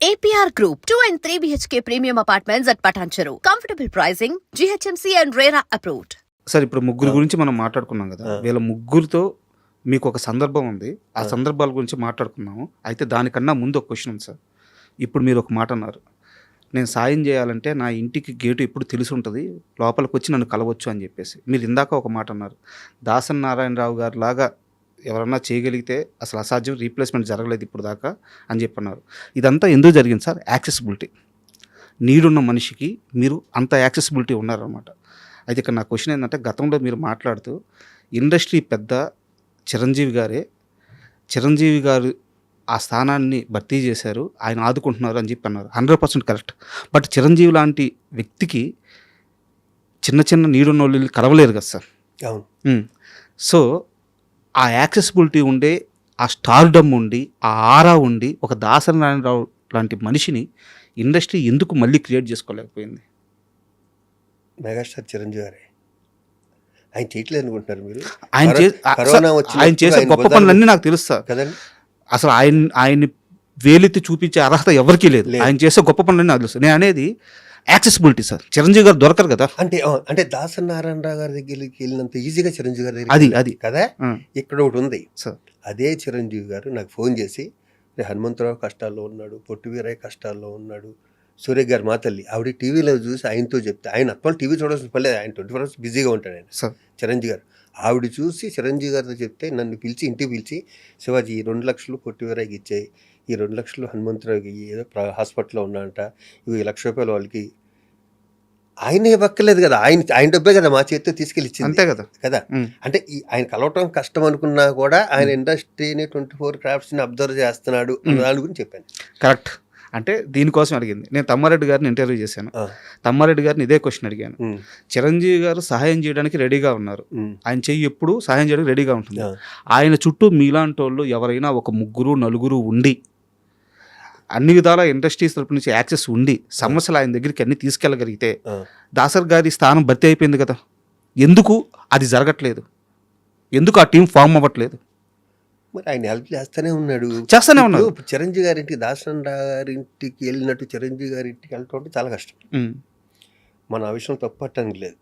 APR Group, 2 and 3 BHK premium apartments at Patancheru. Comfortable pricing, GHMC and RERA approved. Sir ఇప్పుడు ముగ్గురు గురించి మనం మాట్లాడుకున్నాం కదా, వీళ్ళ ముగ్గురితో మీకు ఒక సందర్భం ఉంది, ఆ సందర్భాల గురించి మాట్లాడుకున్నాము. అయితే దానికన్నా ముందు ఒక క్వశ్చన్ ఉంది సార్. ఇప్పుడు మీరు ఒక మాట అన్నారు, నేను సాయం చేయాలంటే నా ఇంటికి గేటు ఎప్పుడు తెలిసి ఉంటుంది, లోపలికి వచ్చి నన్ను కలవచ్చు అని చెప్పేసి. మీరు ఇందాక ఒక మాట అన్నారు, దాసన్ నారాయణరావు గారు లాగా ఎవరన్నా చేయగలిగితే అసలు అసాధ్యం, రీప్లేస్మెంట్ జరగలేదు ఇప్పుడు దాకా అని చెప్పన్నారు. ఇదంతా ఎందుకు జరిగింది సార్? యాక్సెసిబిలిటీ. నీడున్న మనిషికి మీరు అంత యాక్సెసిబిలిటీ ఉన్నారన్నమాట. అయితే ఇక్కడ నా క్వశ్చన్ ఏంటంటే, గతంలో మీరు మాట్లాడుతూ ఇండస్ట్రీ పెద్ద చిరంజీవి గారే, చిరంజీవి గారు ఆ స్థానాన్ని భర్తీ చేశారు, ఆయన ఆదుకుంటున్నారు అని చెప్పి అన్నారు. 100% కరెక్ట్. బట్ చిరంజీవి లాంటి వ్యక్తికి చిన్న చిన్న నీడున్న వాళ్ళు కలవలేరు కదా సార్. అవును. సో ఆ యాక్సెసిబిలిటీ ఉండే, ఆ స్టార్డమ్ ఉండి, ఆ ఆరా ఉండి, ఒక దాసరి నారాయణరావు లాంటి మనిషిని ఇండస్ట్రీ ఎందుకు మళ్ళీ క్రియేట్ చేసుకోలేకపోయింది? మెగాస్టార్ చిరంజీవి గారే. ఆయన చేయట్లేదు అనుకుంటున్నారు మీరు? ఆయన చేసే గొప్ప పనులన్నీ నాకు తెలుస్తా కదండి. అసలు ఆయన్ని వేలెత్తి చూపించే అర్హత ఎవరికీ లేదు. ఆయన చేసే గొప్ప పనులన్నీ నాకు తెలుసు. నేను అనేది యాక్సెసిబిలిటీ సార్. చిరంజీవి గారు దొరకరు కదా. అంటే దాసరి నారాయణరావు గారి దగ్గరికి వెళ్ళినంత ఈజీగా చిరంజీవి గారి దగ్గర అది కదా. ఇక్కడ ఒకటి ఉంది సార్, అదే చిరంజీవి గారు నాకు ఫోన్ చేసి, హనుమంతరావు కష్టాల్లో ఉన్నాడు, పొట్టి వీరయ్య కష్టాల్లో ఉన్నాడు, సూర్య గారు మా తల్లి ఆవిడ టీవీలో చూసి ఆయనతో చెప్తే, ఆయన అత్వాలు టీవీ చూడాల్సిన పర్లేదు, ఆయన 24 hours బిజీగా ఉంటాడు ఆయన చిరంజీవి గారు. ఆవిడ చూసి చిరంజీవి గారితో చెప్తే నన్ను పిలిచి, ఇంటికి పిలిచి, శివాజీ ఈ 2 లక్షలు పొట్టి వీరయ్యకి ఇచ్చాయి, ఈ 2 లక్షలు హనుమంతరావుకి ఏదో హాస్పిటల్లో ఉన్నాడంట, ఇవి 1 లక్ష రూపాయలు వాళ్ళకి. ఆయన ఇవ్వక్కర్లేదు కదా, ఆయన డబ్బే కదా మా చేతితో తీసుకెళ్ళి ఇచ్చింది. అంతే కదా కదా. అంటే ఆయన కలవటం కష్టం అనుకున్నా కూడా ఆయన ఇండస్ట్రీని 24 క్రాఫ్ట్స్ని అబ్జర్వ్ చేస్తున్నాడు దాని గురించి చెప్పాను. కరెక్ట్. అంటే దీనికోసం అడిగింది. నేను తమ్మారెడ్డి గారిని ఇంటర్వ్యూ చేశాను. తమ్మారెడ్డి గారిని ఇదే క్వశ్చన్ అడిగాను. చిరంజీవి గారు సహాయం చేయడానికి రెడీగా ఉన్నారు, ఆయన చెయ్యి ఎప్పుడు సహాయం చేయడానికి రెడీగా ఉంటుంది. ఆయన చుట్టూ మీలాంటి వాళ్ళు ఎవరైనా ఒక 3-4 ఉండి, అన్ని విధాల ఇండస్ట్రీస్ తరపు నుంచి యాక్సెస్ ఉండి, సమస్యలు ఆయన దగ్గరికి అన్ని తీసుకెళ్ళగలిగితే దాసర్ గారి స్థానం భర్తీ అయిపోయింది కదా. ఎందుకు అది జరగట్లేదు? ఎందుకు ఆ టీం ఫామ్ అవ్వట్లేదు? మరి ఆయన హెల్ప్ చేస్తూనే ఉన్నాడు. చిరంజీవి గారింటికి, దాసన్ గారింటికి వెళ్ళినట్టు చిరంజీవి గారింటికి వెళ్ళటం చాలా కష్టం. మన ఆ విషయం తప్పట్టడానికి లేదు.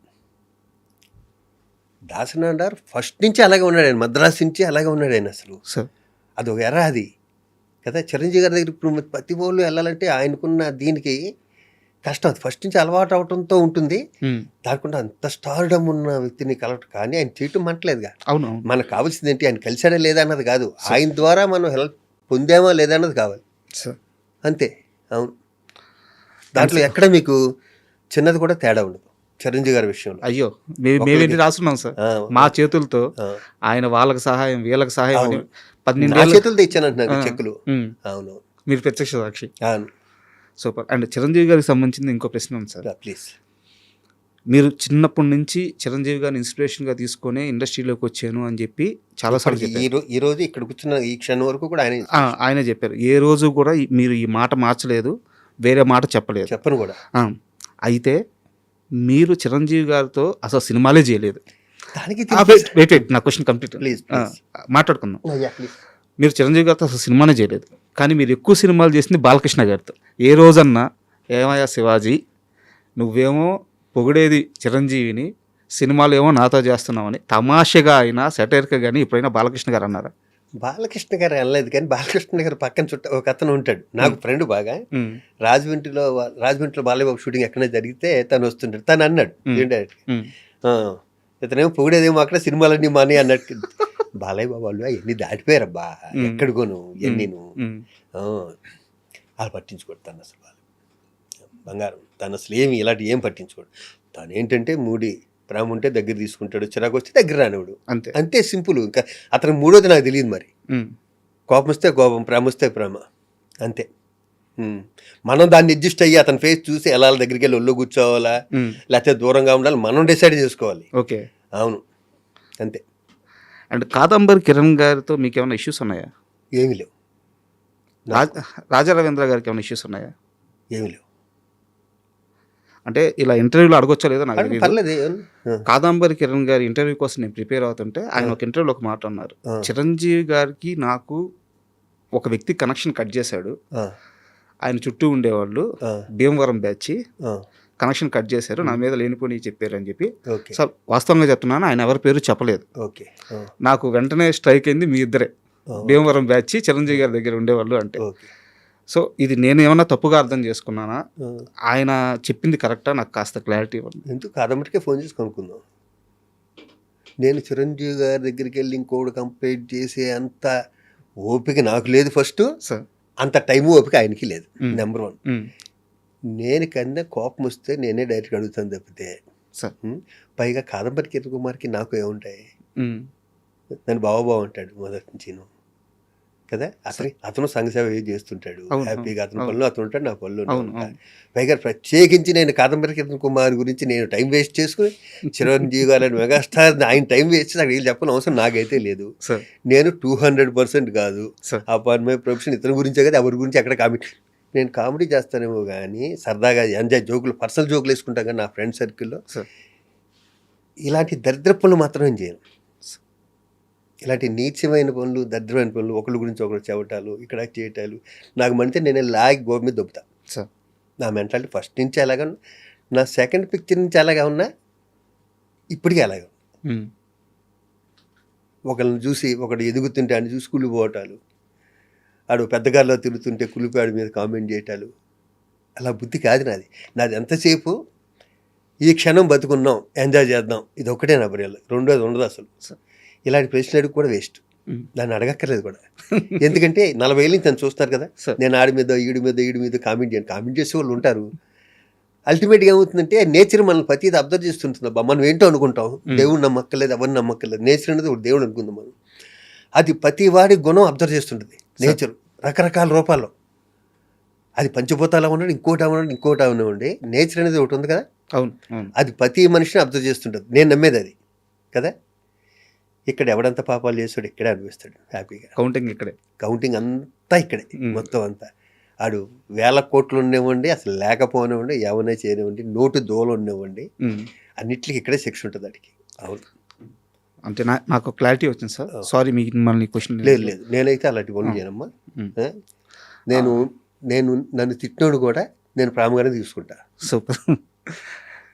దాసన్ గారు ఫస్ట్ నుంచి అలాగే ఉన్నాడు, ఆయన మద్రాసు నుంచి అలాగే ఉన్నాడు ఆయన. అసలు అది ఒక ఎరా అది కదా. చిరంజీవి గారి దగ్గర ఇప్పుడు ప్రతి వాళ్ళు వెళ్ళాలంటే ఆయనకున్న దీనికి కష్టం. అది ఫస్ట్ నుంచి అలవాటు అవడంతో ఉంటుంది. దానికుండా అంత స్టార్డమ్ ఉన్న వ్యక్తిని కలవటం, కానీ ఆయన చేయటం మంటలేదుగా. అవును. మనకు కావాల్సింది ఏంటి, ఆయన కలిసాడా లేదా అన్నది కాదు, ఆయన ద్వారా మనం హెల్ప్ పొందామా లేదా అన్నది కావాలి అంతే. అవును. దాంట్లో ఎక్కడ మీకు చిన్నది కూడా తేడా ఉండదు చిరంజీవి గారి విషయంలో. అయ్యో, మేమేంటి రాస్తున్నాం సార్ మా చేతులతో, ఆయన వాళ్ళకి సహాయం వీళ్ళకి సహాయం 12 చేతులతో ఇచ్చాను అంటున్నారు చెక్కులు. అవును, మీరు ప్రత్యక్ష సాక్షి. అవును, సూపర్. అండ్ చిరంజీవి గారికి సంబంధించింది ఇంకో ప్రశ్న ఉంది సార్. ప్లీజ్. మీరు చిన్నప్పటి నుంచి చిరంజీవి గారిని ఇన్స్పిరేషన్గా తీసుకొని ఇండస్ట్రీలోకి వచ్చాను అని చెప్పి చాలాసార్లు చెప్పారు. ఈ రోజు ఇక్కడ కూర్చున్న ఈ క్షణం వరకు కూడా ఆయనే చెప్పారు. ఏ రోజు కూడా మీరు ఈ మాట మార్చలేదు, వేరే మాట చెప్పలేదు. చెప్పను కూడా. అయితే మీరు చిరంజీవి గారితో అసలు సినిమాలే చేయలేదు. వెయిట్, నా క్వశ్చన్ కంప్లీట్ మాట్లాడుకుందాం. మీరు చిరంజీవి గారితో అసలు సినిమానే చేయలేదు, కానీ మీరు ఎక్కువ సినిమాలు చేసింది బాలకృష్ణ గారితో. ఏ రోజన్నా ఏమయ్యా శివాజీ, నువ్వేమో పొగిడేది చిరంజీవిని, సినిమాలు ఏమో నాతో చేస్తున్నామని తమాషగా అయినా సెటైర్గా కానీ ఎప్పుడైనా బాలకృష్ణ గారు అన్నారా? బాలకృష్ణ గారు అనలేదు, కానీ బాలకృష్ణ గారు పక్కన చుట్ట ఒక అతను ఉంటాడు నాకు ఫ్రెండ్ బాగా. రాజమండ్రిలో బాలయ్యబాబు షూటింగ్ ఎక్కడైనా జరిగితే తను వస్తుంటాడు. తను అన్నాడు ఇతనేమో పొగిడేదేమో అక్కడ సినిమాలన్నీ మానే అన్నట్టు. బాలయ్య బాబు వాళ్ళు అవన్నీ దాటిపోయారబ్బా, ఎక్కడికోను ఎన్నీను. వాళ్ళు పట్టించుకోడు తను అసలు. వాళ్ళు బంగారం, తను అసలు ఏం పట్టించుకోడు. తను ఏంటంటే ప్రేమ ఉంటే దగ్గర తీసుకుంటాడు, చిరాకు వస్తే దగ్గర రానివాడు. అంతే సింపుల్. ఇంకా అతను మూడోది నాకు తెలియదు. మరి కోపం వస్తే కోపం, ప్రేమ వస్తే ప్రేమ, అంతే. మనం దాన్ని అడ్జస్ట్ అయ్యి అతని ఫేస్ చూసి ఎలా దగ్గరికి వెళ్ళి ఒళ్ళు కూర్చోవాలా లేకపోతే దూరంగా ఉండాలి మనం డిసైడ్ చేసుకోవాలి. ఓకే, అవును, అంతే. అండ్ కాదంబరి కిరణ్ గారితో మీకు ఏమైనా ఇష్యూస్ ఉన్నాయా? ఏమీ లేవు. రాజా రవీంద్ర గారికి ఏమైనా ఇష్యూస్ ఉన్నాయా? ఏమీ లేవు. అంటే ఇలా ఇంటర్వ్యూలో అడగొచ్చా లేదా నాకు తెలియదు. కాదంబరి కిరణ్ గారి ఇంటర్వ్యూ కోసం నేను ప్రిపేర్ అవుతుంటే ఆయన ఒక ఇంటర్వ్యూలో ఒక మాట అన్నారు, చిరంజీవి గారికి నాకు ఒక వ్యక్తి కనెక్షన్ కట్ చేశాడు, ఆయన చుట్టూ ఉండేవాళ్ళు ఆ, భీమవరం బ్యాచ్ ఆ, కనెక్షన్ కట్ చేశారు, నా మీద లేనిపోని చెప్పారు అని చెప్పి. ఓకే సార్ వాస్తవంగా చెప్తున్నాను, ఆయన ఎవరి పేరు చెప్పలేదు. ఓకే ఆ, నాకు వెంటనే స్ట్రైక్ అయింది, మీ ఇద్దరే ఆ, భీమవరం బ్యాచ్ చిరంజీవి గారి దగ్గర ఉండేవాళ్ళు అంటే. ఓకే సో ఇది నేను ఏమన్నా తప్పుగా అర్థం చేసుకున్నానా, ఆ. ఆయన చెప్పింది కరెక్టా, నాకు కాస్త క్లారిటీ ఇవ్వండి. ఎందుకు కాదమ్మటికే ఫోన్ చేసి కనుక్కుందాం. నేను చిరంజీవి గారి దగ్గరికి వెళ్ళి ఇంకోటి కంప్లైంట్ చేసే అంత ఓపిక నాకు లేదు ఫస్ట్, సార్ అంత టైము ఓపిక ఆయనకి లేదు. మ్. నెంబర్ 1. ఉమ్, నేను కన్నా కోపం వస్తే నేనే డైరెక్ట్గా అడుగుతాను తప్పితే సార్ పైగా కాదంబరి కిరణ్ కుమార్కి నాకు ఏముంటాయి, ఉమ్, నన్ను బావ అంటాడు మొదటి నుంచి కదా. అతను సంఘ సేవ చేస్తుంటాడు అవును, హ్యాపీగా, అతని అవును. పనులు అతను ఉంటాడు, నా పనులు నేను అవును, ఉంటా. అవును. పైగా ప్రత్యేకించి నేను కాదంబరి కిరణ్ కుమార్ గురించి నేను టైం వేస్ట్ చేసుకుని చిరంజీవి గారు మెగాస్టార్ ఆయన టైం వేస్ట్ చేసి నాకు వీళ్ళు చెప్పని అవసరం నాకైతే లేదు. సార్ నేను 200% కాదు సార్ అపాన్ మై ప్రొఫెషన్, ఇతని గురించే కదా, ఎవరి గురించి ఎక్కడ కామెంట్. నేను కామెడీ చేస్తానేమో కానీ సరదాగా ఎంజాయ్ జోకులు, పర్సనల్ జోకులు వేసుకుంటాను కానీ నా ఫ్రెండ్ సర్కిల్లో సార్ ఇలాంటి దరిద్ర పనులు మాత్రం నేను చేయను. ఇలాంటి నీచమైన పనులు, దరిద్రమైన పనులు, ఒకరి గురించి ఒకరు చెవటాలు, ఇక్కడ చేయటాలు నాకు మంచిగా నేను లాగి గోడ మీద దొబ్బుతా. సార్ నా మెంటాలిటీ ఫస్ట్ నుంచి అలాగా ఉన్నా, నా సెకండ్ పిక్చర్ నుంచి అలాగా ఉన్నా, ఇప్పటికీ అలాగా. ఉమ్, ఒకరిని చూసి ఒకడు ఎదుగుతుంటే అని చూసి కుళ్ళిపోవటాలు, ఆడు పెద్దగారిలో తిరుగుతుంటే కులిపాడి మీద కామెంట్ చేయటాలు, అలా బుద్ధి కాదు నాది. నాది ఎంతసేపు ఈ క్షణం బతుకున్నాం, ఎంజాయ్ చేద్దాం, ఇది ఒకటే నా బరియలు, రెండోది ఉండదు అసలు. ఇలాంటి ప్రశ్నలు అడిగి కూడా వేస్ట్, ఉమ్, దాన్ని అడగక్కర్లేదు కూడా. ఎందుకంటే 40 ఏళ్ళ నుంచి నన్ను చూస్తారు కదా, సార్ నేను ఆడి మీద ఈడి మీద కామెంట్ చేయను. కామెంట్ చేసే వాళ్ళు ఉంటారు. అల్టిమేట్గా ఏమవుతుందంటే నేచర్ మనల్ని ప్రతిది అబ్జర్వ్ చేస్తుంటుంది. అబ్బా మనం ఏంటో అనుకుంటాం, దేవుడు నమ్మక్కర్లేదు, ఎవరిని నమ్మక్కర్లేదు, నేచర్ అనేది ఒక దేవుడు అనుకుందాం మనం. అది ప్రతి వాడి గుణం అబ్జర్వ్ చేస్తుంటుంది నేచర్ రకరకాల రూపాల్లో. అది పంచభూతాలు అవ్వండి, ఇంకోటి అవ్వండి, నేచర్ అనేది ఒకటి ఉంది కదా, అవును, అవును. అది ప్రతి మనిషిని అబ్జర్వ్ చేస్తుంటుంది. నేను నమ్మేది అది కదా. ఇక్కడ ఎవడంత పాపాలు చేస్తాడు ఇక్కడే అనిపిస్తాడు హ్యాపీగా. కౌంటింగ్ ఇక్కడే. కౌంటింగ్ అంతా ఇక్కడే, మొత్తం అంతా. ఆడు 1000 కోట్లు ఉండేవ్వండి, అసలు లేకపోనివ్వండి, ఎవరైనా చేయనివ్వండి, నోటు దోలు ఉండేవ్వండి, ఉమ్. అన్నిటికీ ఇక్కడే శిక్ష ఉంటుంది వాడికి. అవును, అంటే నాకు క్లారిటీ వచ్చింది సార్. సారీ మీకు మళ్ళీ క్వశ్చన్. లేదు నేనైతే అలాంటి పనులు చేయనమ్మా. ఆ? నేను నన్ను తిట్టినోడు కూడా నేను ప్రేమగానే తీసుకుంటా. సూపర్.